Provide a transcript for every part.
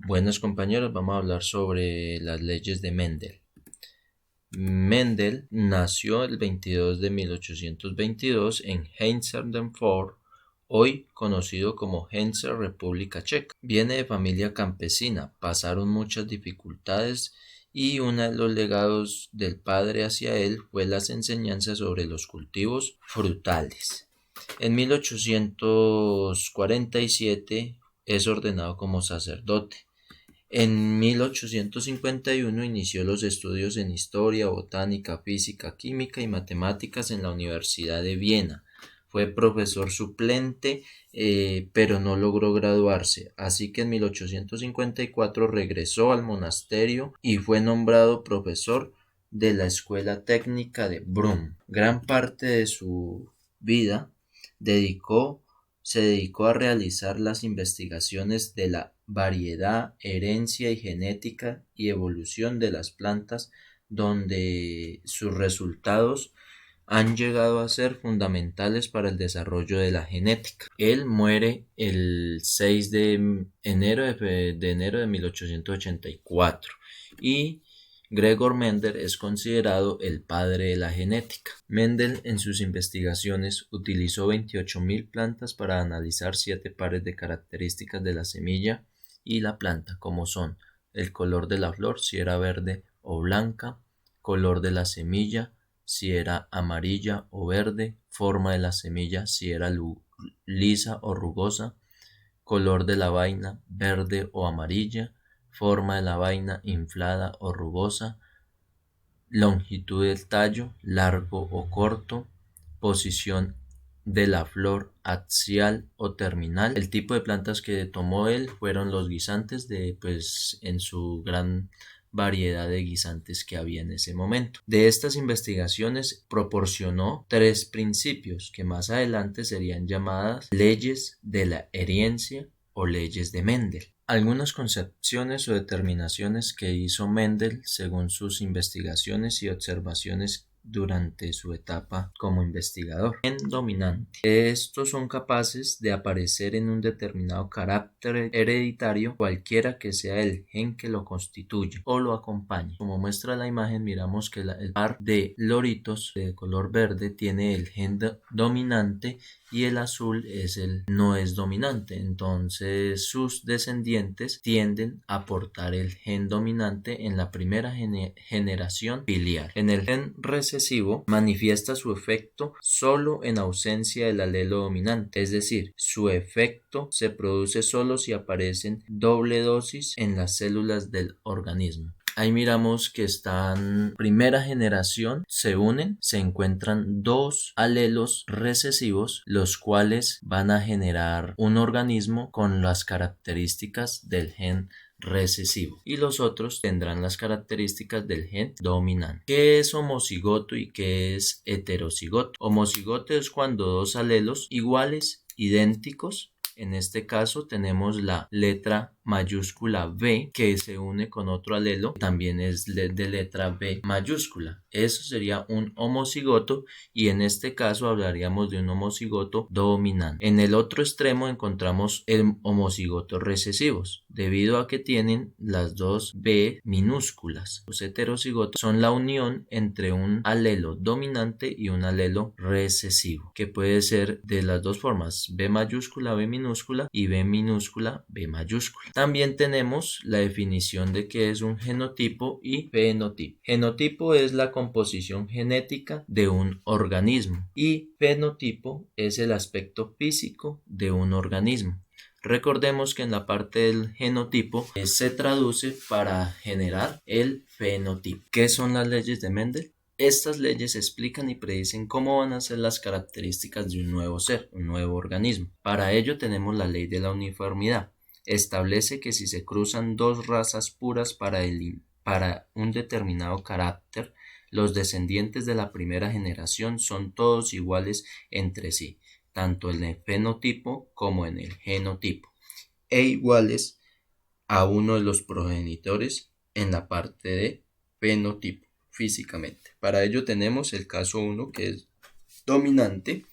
Buenos compañeros, vamos a hablar sobre las leyes de Mendel. Mendel nació el 22 de 1822 en Heinz-Erdenford, hoy conocido como Hesse, República Checa. Viene de familia campesina, pasaron muchas dificultades y uno de los legados del padre hacia él fue las enseñanzas sobre los cultivos frutales. En 1847 es ordenado como sacerdote. En 1851 inició los estudios en historia, botánica, física, química y matemáticas en la Universidad de Viena. Fue profesor suplente, pero no logró graduarse, así que en 1854 regresó al monasterio y fue nombrado profesor de la Escuela Técnica de Brunn. Gran parte de su vida se dedicó a realizar las investigaciones de la variedad, herencia y genética y evolución de las plantas, donde sus resultados han llegado a ser fundamentales para el desarrollo de la genética. Él muere el 6 de enero de 1884 y Gregor Mendel es considerado el padre de la genética. Mendel en sus investigaciones utilizó 28.000 plantas para analizar 7 pares de características de la semilla y la planta, como son el color de la flor, si era verde o blanca, color de la semilla, si era amarilla o verde, forma de la semilla, si era lisa o rugosa, color de la vaina, verde o amarilla, forma de la vaina inflada o rugosa, longitud del tallo, largo o corto, posición de la flor axial o terminal. El tipo de plantas que tomó él fueron los guisantes en su gran variedad de guisantes que había en ese momento. De estas investigaciones proporcionó 3 principios que más adelante serían llamadas leyes de la herencia o leyes de Mendel. Algunas concepciones o determinaciones que hizo Mendel según sus investigaciones y observaciones durante su etapa como investigador. Gen dominante. Estos son capaces de aparecer en un determinado carácter hereditario, cualquiera que sea el gen que lo constituye o lo acompañe. Como muestra la imagen, miramos que el par de loritos de color verde tiene el gen dominante y el azul no es dominante, entonces sus descendientes tienden a portar el gen dominante en la primera generación filial. En el gen recesivo manifiesta su efecto solo en ausencia del alelo dominante, es decir, su efecto se produce solo si aparecen doble dosis en las células del organismo. Ahí miramos que están primera generación, se unen, se encuentran 2 alelos recesivos, los cuales van a generar un organismo con las características del gen recesivo y los otros tendrán las características del gen dominante. ¿Qué es homocigoto y qué es heterocigoto? Homocigoto es cuando 2 alelos iguales, idénticos. En este caso tenemos la letra mayúscula B que se une con otro alelo, también es de letra B mayúscula. Eso sería un homocigoto y en este caso hablaríamos de un homocigoto dominante. En el otro extremo encontramos el homocigoto recesivos, debido a que tienen las 2 B minúsculas. Los heterocigotos son la unión entre un alelo dominante y un alelo recesivo, que puede ser de las dos formas, B mayúscula, B minúscula y B minúscula, B mayúscula. También tenemos la definición de qué es un genotipo y fenotipo. Genotipo es la composición genética de un organismo y fenotipo es el aspecto físico de un organismo. Recordemos que en la parte del genotipo se traduce para generar el fenotipo. ¿Qué son las leyes de Mendel? Estas leyes explican y predicen cómo van a ser las características de un nuevo ser, un nuevo organismo. Para ello tenemos la ley de la uniformidad. Establece que si se cruzan 2 razas puras para un determinado carácter, los descendientes de la primera generación son todos iguales entre sí, tanto en el fenotipo como en el genotipo, e iguales a uno de los progenitores en la parte de fenotipo físicamente. Para ello tenemos el caso 1 que es dominante,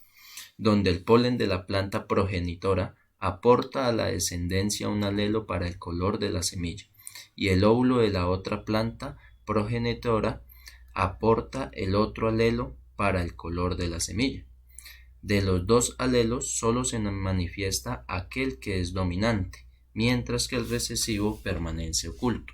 donde el polen de la planta progenitora aporta a la descendencia un alelo para el color de la semilla, y el óvulo de la otra planta progenitora aporta el otro alelo para el color de la semilla. De los dos alelos solo se manifiesta aquel que es dominante, mientras que el recesivo permanece oculto.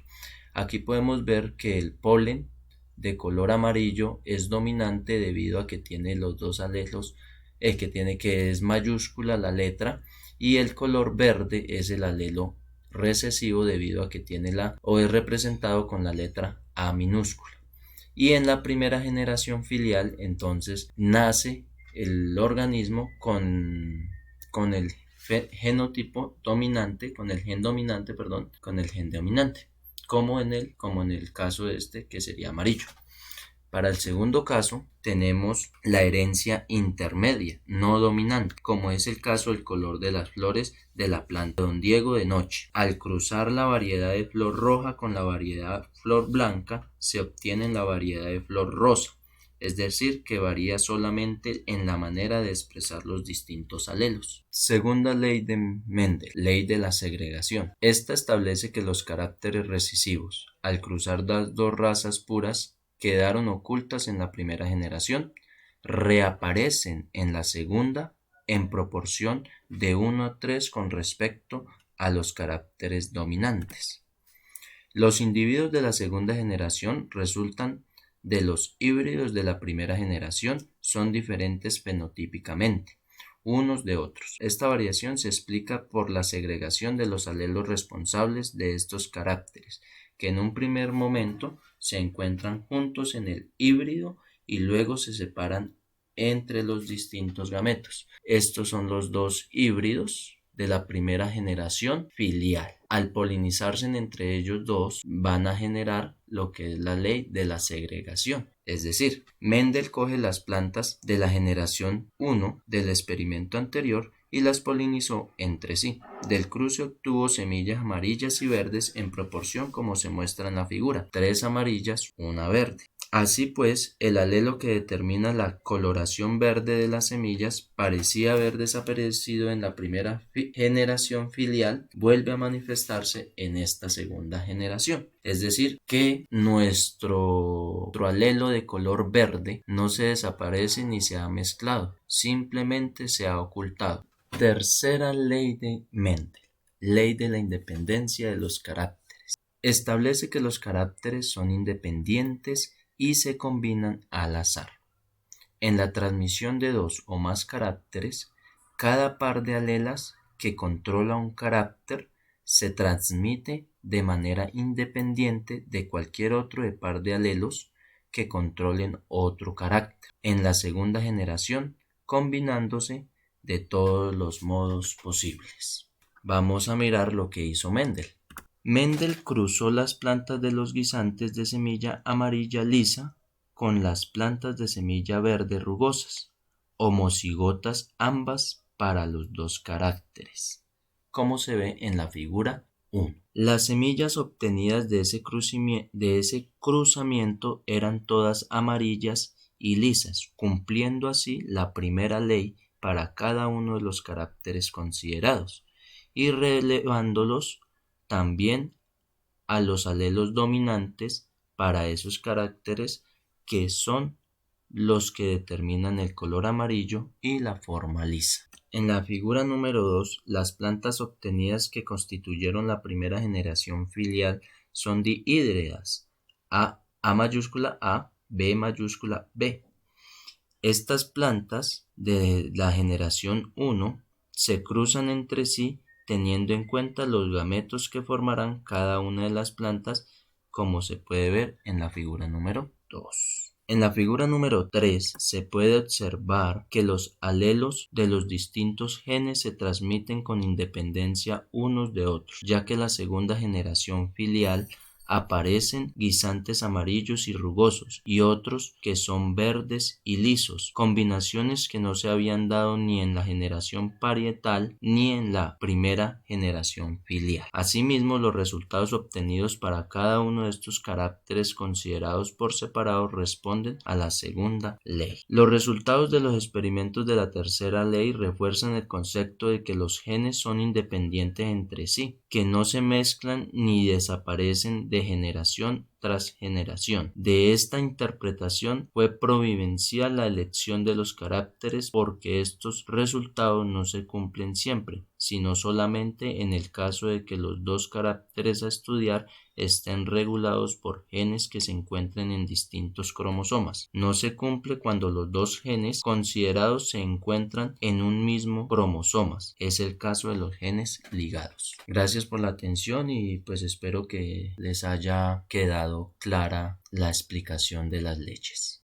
Aquí podemos ver que el polen de color amarillo es dominante debido a que tiene los dos alelos, que es mayúscula la letra, y el color verde es el alelo recesivo debido a que tiene o es representado con la letra A minúscula. Y en la primera generación filial, entonces, nace el organismo con el genotipo dominante, con el gen dominante, como en el caso de este, que sería amarillo. Para el segundo caso, tenemos la herencia intermedia, no dominante, como es el caso del color de las flores de la planta Don Diego de noche. Al cruzar la variedad de flor roja con la variedad flor blanca, se obtiene la variedad de flor rosa, es decir, que varía solamente en la manera de expresar los distintos alelos. Segunda ley de Mendel, ley de la segregación. Esta establece que los caracteres recesivos, al cruzar las dos razas puras, quedaron ocultas en la primera generación, reaparecen en la segunda en proporción de 1 a 3 con respecto a los caracteres dominantes. Los individuos de la segunda generación resultan de los híbridos de la primera generación, son diferentes fenotípicamente unos de otros. Esta variación se explica por la segregación de los alelos responsables de estos caracteres, que en un primer momento se encuentran juntos en el híbrido y luego se separan entre los distintos gametos. Estos son los dos híbridos de la primera generación filial. Al polinizarse entre ellos dos, van a generar lo que es la ley de la segregación. Es decir, Mendel coge las plantas de la generación 1 del experimento anterior y las polinizó entre sí. Del cruce obtuvo semillas amarillas y verdes en proporción como se muestra en la figura, 3 amarillas, 1 verde. Así pues, el alelo que determina la coloración verde de las semillas parecía haber desaparecido en la primera generación filial, vuelve a manifestarse en esta segunda generación. Es decir, que nuestro alelo de color verde no se desaparece ni se ha mezclado, simplemente se ha ocultado. Tercera ley de Mendel, ley de la independencia de los caracteres. Establece que los caracteres son independientes y se combinan al azar. En la transmisión de dos o más caracteres, cada par de alelas que controla un carácter se transmite de manera independiente de cualquier otro par de alelos que controlen otro carácter. En la segunda generación, combinándose de todos los modos posibles. Vamos a mirar lo que hizo Mendel. Mendel cruzó las plantas de los guisantes de semilla amarilla lisa con las plantas de semilla verde rugosas, homocigotas ambas para los dos caracteres, como se ve en la figura 1. Las semillas obtenidas de ese cruzamiento eran todas amarillas y lisas, cumpliendo así la primera ley para cada uno de los caracteres considerados, y relevándolos también a los alelos dominantes para esos caracteres que son los que determinan el color amarillo y la forma lisa. En la figura número 2, las plantas obtenidas que constituyeron la primera generación filial son dihídridas, A mayúscula A, B mayúscula B. Estas plantas de la generación 1 se cruzan entre sí teniendo en cuenta los gametos que formarán cada una de las plantas, como se puede ver en la figura número 2. En la figura número 3 se puede observar que los alelos de los distintos genes se transmiten con independencia unos de otros, ya que la segunda generación filial aparecen guisantes amarillos y rugosos y otros que son verdes y lisos, combinaciones que no se habían dado ni en la generación parietal ni en la primera generación filial. Asimismo, los resultados obtenidos para cada uno de estos caracteres considerados por separado responden a la segunda ley. Los resultados de los experimentos de la tercera ley refuerzan el concepto de que los genes son independientes entre sí, que no se mezclan ni desaparecen de generación tras generación. De esta interpretación fue providencial la elección de los caracteres porque estos resultados no se cumplen siempre, sino solamente en el caso de que los dos caracteres a estudiar estén regulados por genes que se encuentren en distintos cromosomas. No se cumple cuando los dos genes considerados se encuentran en un mismo cromosomas. Es el caso de los genes ligados. Gracias por la atención y pues espero que les haya quedado clara la explicación de las leyes.